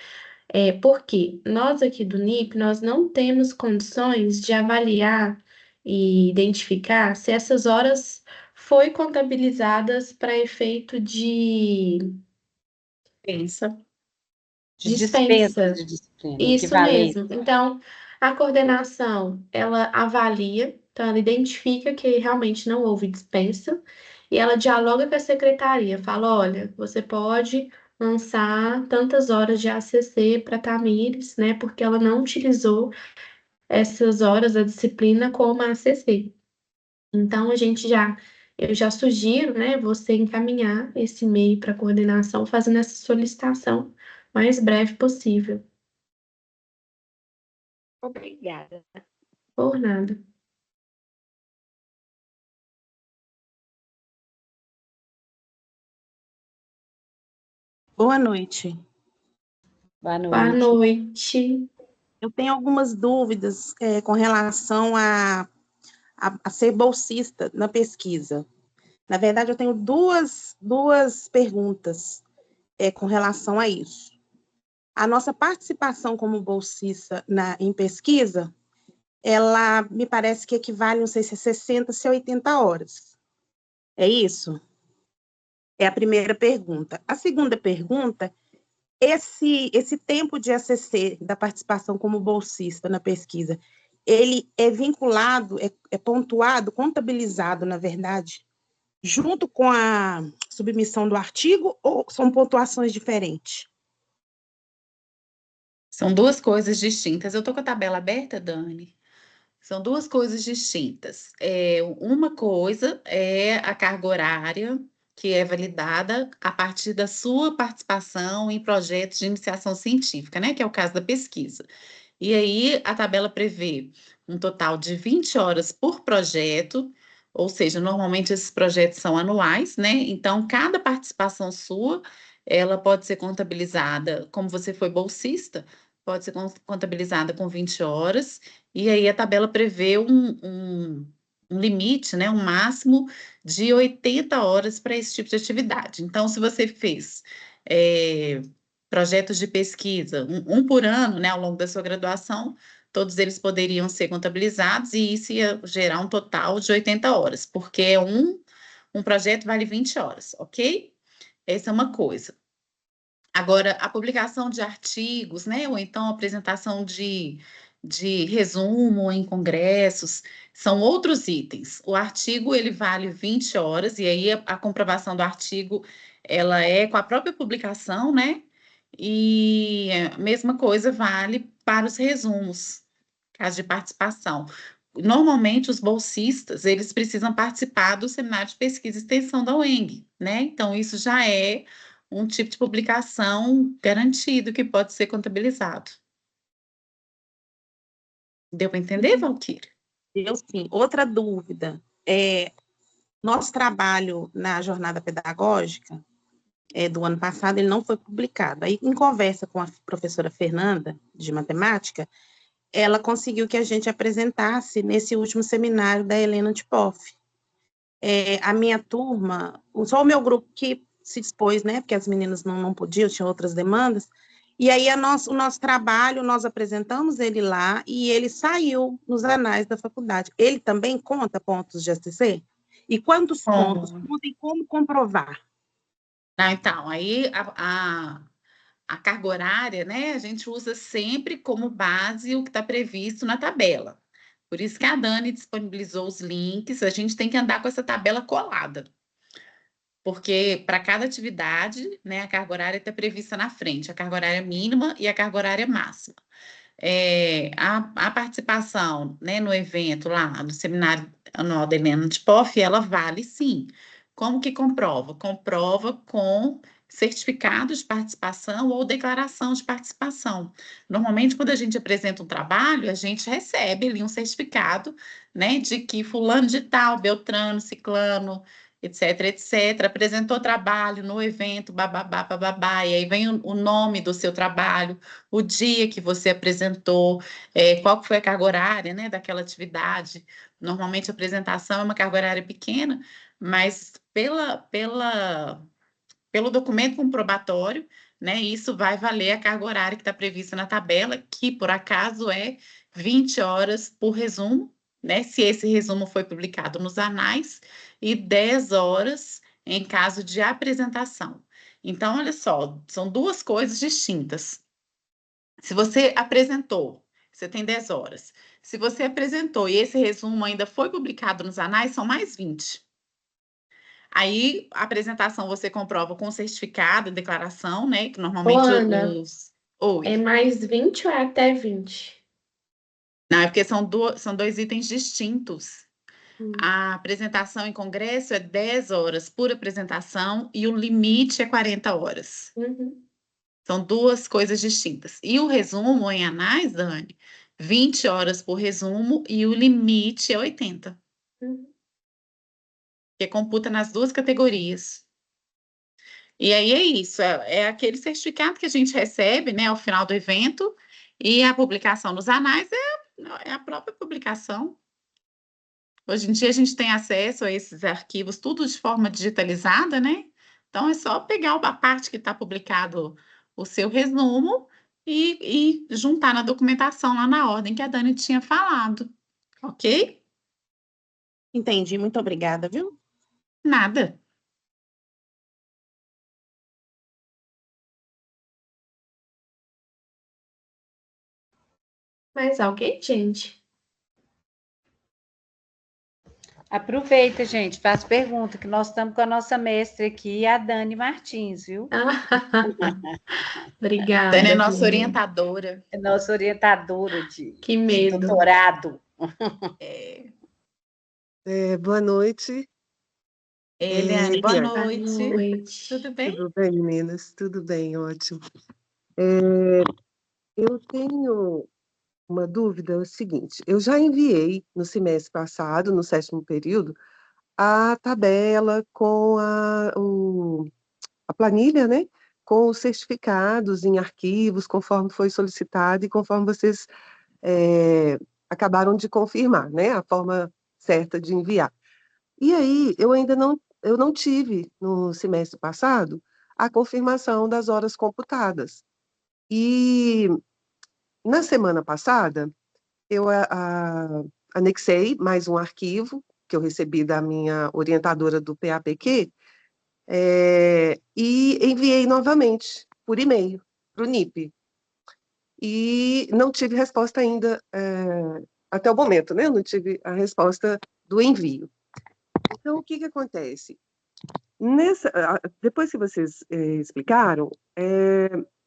Porque nós aqui do NIP, nós não temos condições de avaliar e identificar se essas horas foi contabilizadas para efeito de Pensa. De despesa dispensa. de disciplina, Isso equivalente. mesmo. Então, a coordenação, ela avalia, então ela identifica que realmente não houve dispensa e ela dialoga com a secretaria, fala, olha, você pode lançar tantas horas de ACC para Tamires, né, porque ela não utilizou essas horas da disciplina como ACC. Então, eu já sugiro, né, você encaminhar esse e-mail para a coordenação, fazendo essa solicitação o mais breve possível. Obrigada. Por nada. Boa noite. Boa Boa noite. noite. Eu tenho algumas dúvidas com relação a ser bolsista na pesquisa. Na verdade, eu tenho duas perguntas com relação a isso. A nossa participação como bolsista em pesquisa, ela me parece que equivale, não sei se é 60, se é 80 horas. É isso? É a primeira pergunta. A segunda pergunta, esse tempo de ACC, da participação como bolsista na pesquisa, ele é vinculado, é pontuado, contabilizado, na verdade, junto com a submissão do artigo, ou são pontuações diferentes? São duas coisas distintas. Eu estou com a tabela aberta, Dani? São duas coisas distintas. Uma coisa é a carga horária, que é validada a partir da sua participação em projetos de iniciação científica, né? Que é o caso da pesquisa. E aí a tabela prevê um total de 20 horas por projeto, ou seja, normalmente esses projetos são anuais, né? Então, cada participação sua, ela pode ser contabilizada, como você foi bolsista, pode ser contabilizada com 20 horas, e aí a tabela prevê um limite, né? Um máximo de 80 horas para esse tipo de atividade. Então, se você fez projetos de pesquisa, um por ano, né, ao longo da sua graduação, todos eles poderiam ser contabilizados e isso ia gerar um total de 80 horas, porque um projeto vale 20 horas, ok? Essa é uma coisa. Agora, a publicação de artigos, né, ou então a apresentação de resumo em congressos, são outros itens. O artigo, ele vale 20 horas, e aí a comprovação do artigo, ela é com a própria publicação, né, e a mesma coisa vale para os resumos, caso de participação. Normalmente, os bolsistas, eles precisam participar do seminário de pesquisa e extensão da UENG, né? Então, isso já é um tipo de publicação garantido que pode ser contabilizado. Deu para entender, Valquíria? Eu sim. Outra dúvida, nosso trabalho na jornada pedagógica do ano passado, ele não foi publicado. Aí, em conversa com a professora Fernanda, de matemática, ela conseguiu que a gente apresentasse nesse último seminário da Helena Tipoff. A minha turma, só o meu grupo que se dispôs, né, porque as meninas não podiam, tinham outras demandas, e aí o nosso trabalho, nós apresentamos ele lá, e ele saiu nos anais da faculdade. Ele também conta pontos de ACC? E quantos pontos conta e como comprovar? Não, então, aí a carga horária, né, a gente usa sempre como base o que está previsto na tabela. Por isso que a Dani disponibilizou os links, a gente tem que andar com essa tabela colada. Porque para cada atividade, né, a carga horária está prevista na frente, a carga horária mínima e a carga horária máxima. A participação, né, no evento lá, no seminário anual da Helena Tipoff, ela vale sim. Como que comprova? Comprova com certificado de participação ou declaração de participação. Normalmente, quando a gente apresenta um trabalho, a gente recebe ali um certificado, né, de que fulano de tal, Beltrano, Ciclano, etc, apresentou trabalho no evento, bababá, bababá, e aí vem o nome do seu trabalho, o dia que você apresentou, qual que foi a carga horária, né, daquela atividade. Normalmente a apresentação é uma carga horária pequena, mas pelo documento comprobatório, né, isso vai valer a carga horária que está prevista na tabela, que por acaso é 20 horas por resumo, né, se esse resumo foi publicado nos anais, e 10 horas em caso de apresentação. Então, olha só, são duas coisas distintas. Se você apresentou, você tem 10 horas. Se você apresentou e esse resumo ainda foi publicado nos anais, são mais 20. Aí, a apresentação você comprova com certificado, declaração, né? Que Ô, normalmente Ana, os... Oi. é mais 20 ou é até 20? Não, é porque são dois itens distintos. Hum, A apresentação em congresso é 10 horas por apresentação e o limite é 40 horas. uhum, São duas coisas distintas. E o resumo em anais, Dani, 20 horas por resumo e o limite é 80, uhum. que computa nas duas categorias. E aí é isso, é aquele certificado que a gente recebe, né, ao final do evento, e a publicação nos anais é a própria publicação. Hoje em dia a gente tem acesso a esses arquivos, tudo de forma digitalizada, né? Então é só pegar a parte que está publicado o seu resumo e juntar na documentação lá na ordem que a Dani tinha falado, ok? Entendi, muito obrigada, viu? Nada. Mais alguém, gente? Aproveita, gente, faz pergunta, que nós estamos com a nossa mestre aqui, a Dani Martins, viu? Obrigada, Dani é nossa Dani. orientadora. É nossa orientadora Que de medo. doutorado. Boa noite. Eliane, boa Eliane. Boa noite. noite. Tudo bem? Tudo bem, meninas? Tudo bem, ótimo. Eu tenho uma dúvida, é o seguinte, eu já enviei no semestre passado, no 7º período, a tabela com a planilha, né? Com os certificados em arquivos, conforme foi solicitado e conforme vocês acabaram de confirmar, né? A forma certa de enviar. E aí, eu não tive, no semestre passado, a confirmação das horas computadas. E na semana passada, eu anexei mais um arquivo que eu recebi da minha orientadora do PAPQ, e enviei novamente por e-mail para o NIP. E não tive resposta ainda, até o momento, né? Eu não tive a resposta do envio. Então, o que acontece? Depois que vocês explicaram,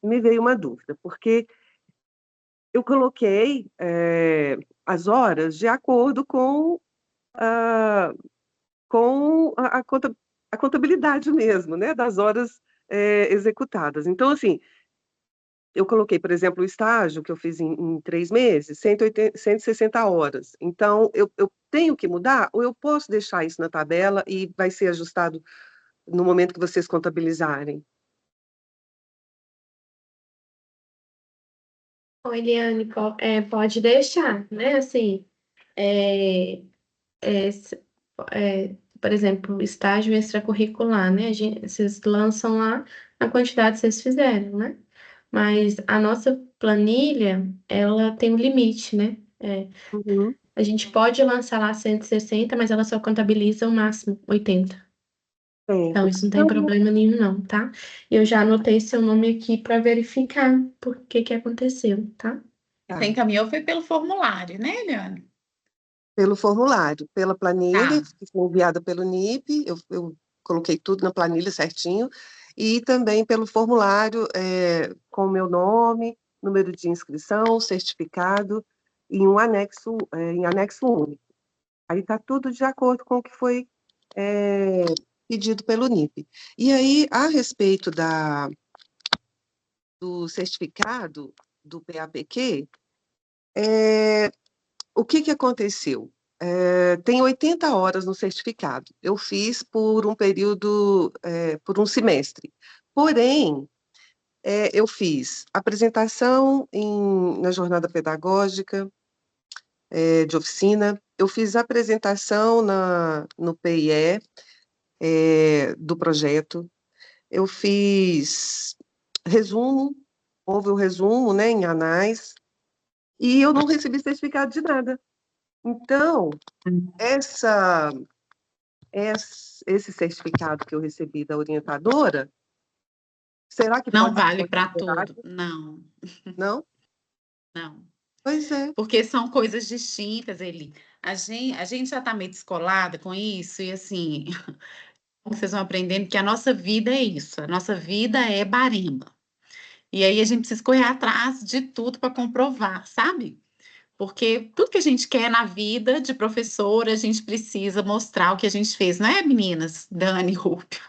me veio uma dúvida, porque eu coloquei as horas de acordo a, a contabilidade mesmo, né, das horas executadas. Então, assim, eu coloquei, por exemplo, o estágio que eu fiz em 3 meses, 160 horas. Então, eu tenho que mudar ou eu posso deixar isso na tabela e vai ser ajustado no momento que vocês contabilizarem? Ô, Eliane, pode deixar, né? Assim, é, é, por exemplo, estágio extracurricular, né? Vocês lançam lá a quantidade que vocês fizeram, né? Mas a nossa planilha, ela tem um limite, né? Uhum. A gente pode lançar lá 160, mas ela só contabiliza o máximo 80. Então, Certo. isso não tem problema nenhum, não, tá? Eu já anotei seu nome aqui para verificar por que aconteceu, tá? Você encaminhou foi pelo formulário, né, Eliane? Pelo formulário, pela planilha, Tá. que foi enviada pelo NIP, eu coloquei tudo na planilha certinho, e também pelo formulário com o meu nome, número de inscrição, certificado, e em anexo único. Aí está tudo de acordo com o que foi pedido pelo NIP. E aí, a respeito do certificado do PAPQ, o que aconteceu? Tem 80 horas no certificado. Eu fiz por um período, por um semestre. Porém, eu fiz apresentação na jornada pedagógica, de oficina, eu fiz apresentação no PIE, do projeto, eu fiz resumo, houve o resumo, né, em anais, e eu não recebi certificado de nada. Então, esse certificado que eu recebi da orientadora, será que Não pode ser vale para considerado? tudo. Não, Não? não. Pois é. Porque são coisas distintas, Eli. A gente já está meio descolada com isso, e assim, vocês vão aprendendo que a nossa vida é isso, a nossa vida é barema. E aí a gente precisa correr atrás de tudo para comprovar, sabe? Porque tudo que a gente quer na vida de professora, a gente precisa mostrar o que a gente fez, não é, meninas? Dani, Rúbia.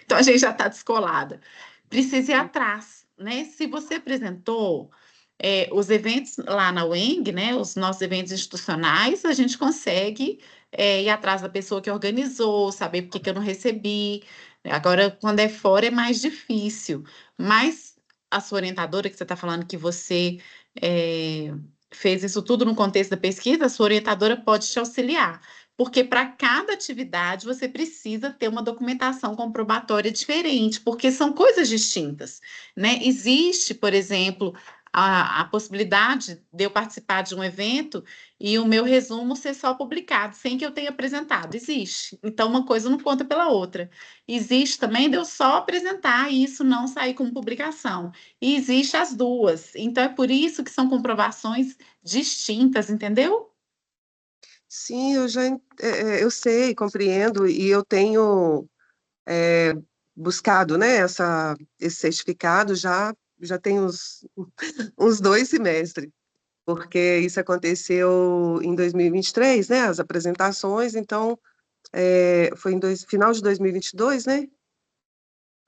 Então a gente já está descolada. Precisa ir atrás, né? Se você apresentou os eventos lá na UENG, né? Os nossos eventos institucionais, a gente consegue ir atrás da pessoa que organizou, saber por que que eu não recebi. Agora, quando é fora, é mais difícil. Mas a sua orientadora, que você está falando que você fez isso tudo no contexto da pesquisa, a sua orientadora pode te auxiliar. Porque para cada atividade você precisa ter uma documentação comprobatória diferente, porque são coisas distintas, né? Existe, por exemplo, a possibilidade de eu participar de um evento e o meu resumo ser só publicado, sem que eu tenha apresentado. Existe. Então, uma coisa não conta pela outra. Existe também de eu só apresentar e isso não sair como publicação. E existe as duas. Então, é por isso que são comprovações distintas, entendeu? Sim, eu sei, compreendo, e eu tenho buscado, né, esse certificado já tem uns 2 semestres, porque isso aconteceu em 2023, né, as apresentações, então foi final de 2022, né,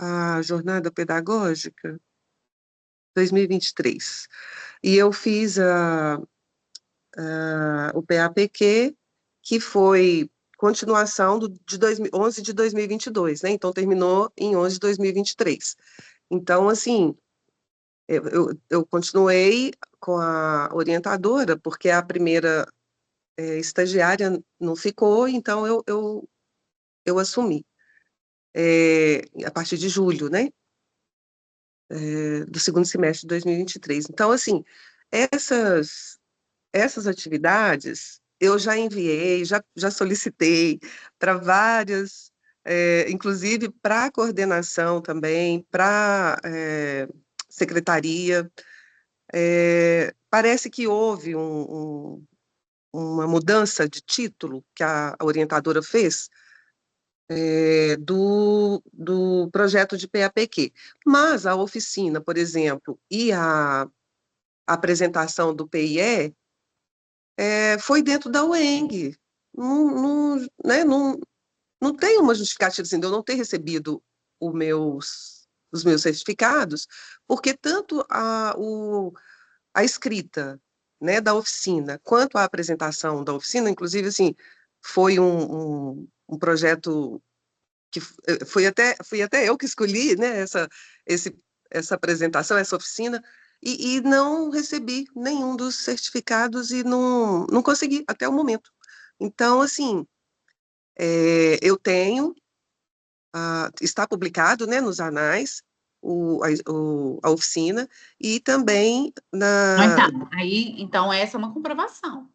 a jornada pedagógica, 2023. E eu fiz o PAPQ, que foi continuação de 11 de 2022, né? Então, terminou em 11 de 2023. Então, assim, eu continuei com a orientadora, porque a primeira estagiária não ficou, então eu assumi a partir de julho, né? Do segundo semestre de 2023. Então, assim, essas atividades eu já enviei, já solicitei para várias, inclusive para a coordenação também, para secretaria. Parece que houve uma mudança de título que a orientadora fez do projeto de PAPQ. Mas a oficina, por exemplo, e a apresentação do PIE foi dentro da UENG. Né, não tem uma justificativa assim, de eu não ter recebido os meus certificados, porque tanto a escrita, né, da oficina, quanto a apresentação da oficina, inclusive, assim, foi um projeto que fui até eu que escolhi, né, essa apresentação, essa oficina, e não recebi nenhum dos certificados e não consegui até o momento. Então, assim, eu tenho, está publicado, né, nos anais, a oficina, e também Então, essa é uma comprovação.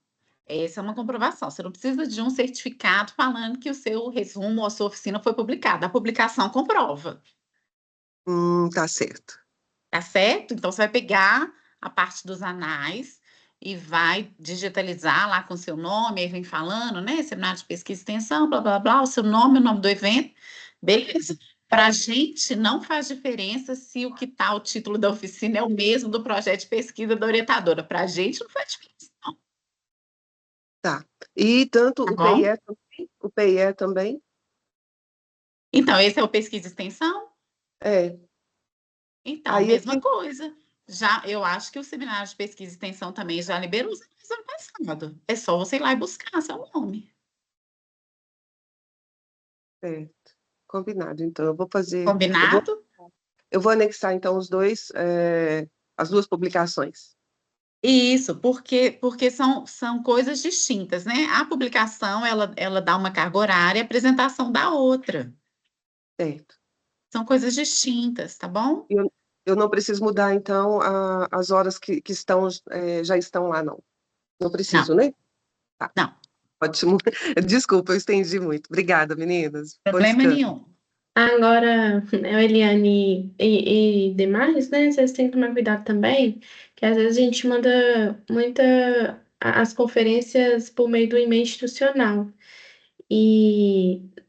Essa é uma comprovação. Você não precisa de um certificado falando que o seu resumo ou a sua oficina foi publicada. A publicação comprova. Tá certo. Tá certo? Então, você vai pegar a parte dos anais e vai digitalizar lá com o seu nome, aí vem falando, né? Seminário de pesquisa e extensão, blá, blá, blá, o seu nome, o nome do evento. Beleza. Para a gente não faz diferença se o que está o título da oficina é o mesmo do projeto de pesquisa da orientadora. Para a gente não faz diferença, não. Tá. E tanto Tá o bom? PIE também? Então, esse é o pesquisa e extensão? É. Então, Aí mesma aqui, coisa. Já, eu acho que o seminário de pesquisa e extensão também já liberou os anos do ano passado. É só você ir lá e buscar seu nome. certo. Combinado. Então, eu vou fazer, Combinado? eu vou anexar, então, as duas publicações. Isso, porque são coisas distintas, né? A publicação, ela dá uma carga horária, a apresentação dá outra. Certo. São coisas distintas, tá bom? Eu não preciso mudar, então, as horas que estão, já estão lá, não. Não preciso, Não, né? Tá, não, ótimo. Desculpa, eu estendi muito. Obrigada, meninas. Bom problema descanso. nenhum. Agora, Eliane e demais, né? Vocês têm que tomar cuidado também, que às vezes a gente manda as conferências por meio do e-mail institucional.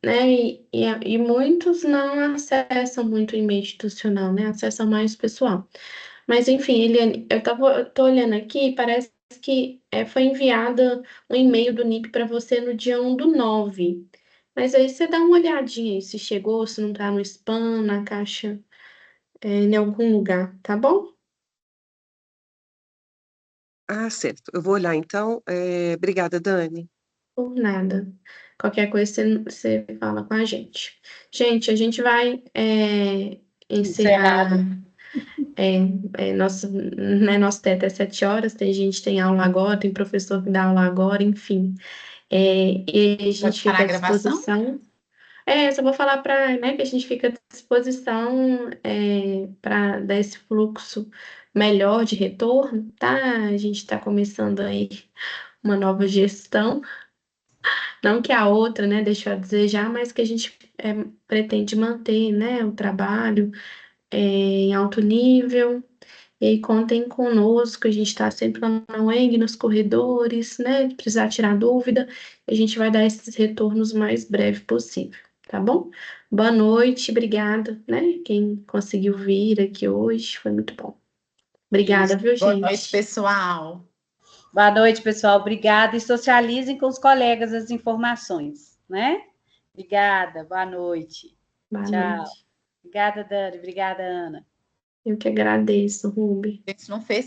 Né, e muitos não acessam muito o e-mail institucional, né? Acessam mais o pessoal. Mas, enfim, Eliane, eu tô olhando aqui, parece que foi enviado um e-mail do NIP para você no dia 1/9. Mas aí você dá uma olhadinha aí se chegou, se não tá no spam, na caixa, em algum lugar, tá bom? Ah, certo. Eu vou olhar então. Obrigada, Dani. Por nada. Qualquer coisa você fala com a gente. Gente, a gente vai encerrar. Nosso teto é 7 horas, tem gente que tem aula agora, tem professor que dá aula agora, enfim. E a Pode gente parar fica a à gravação? disposição. Eu só vou falar para, né, que a gente fica à disposição para dar esse fluxo melhor de retorno, tá? A gente está começando aí uma nova gestão, não que a outra, né, deixou a desejar, mas que a gente pretende manter, né, o trabalho em alto nível. E aí contem conosco, a gente está sempre lá na UENG, nos corredores, né? Se precisar tirar dúvida, a gente vai dar esses retornos o mais breve possível, tá bom? Boa noite, obrigada, né? Quem conseguiu vir aqui hoje, foi muito bom. Obrigada, Isso. viu, Boa noite, gente? pessoal. Boa noite, pessoal. Obrigada. E socializem com os colegas as informações, né? Obrigada. Boa noite. Boa Tchau. noite. Obrigada, Dani. Obrigada, Ana. Eu que agradeço, Rubi. A gente não fez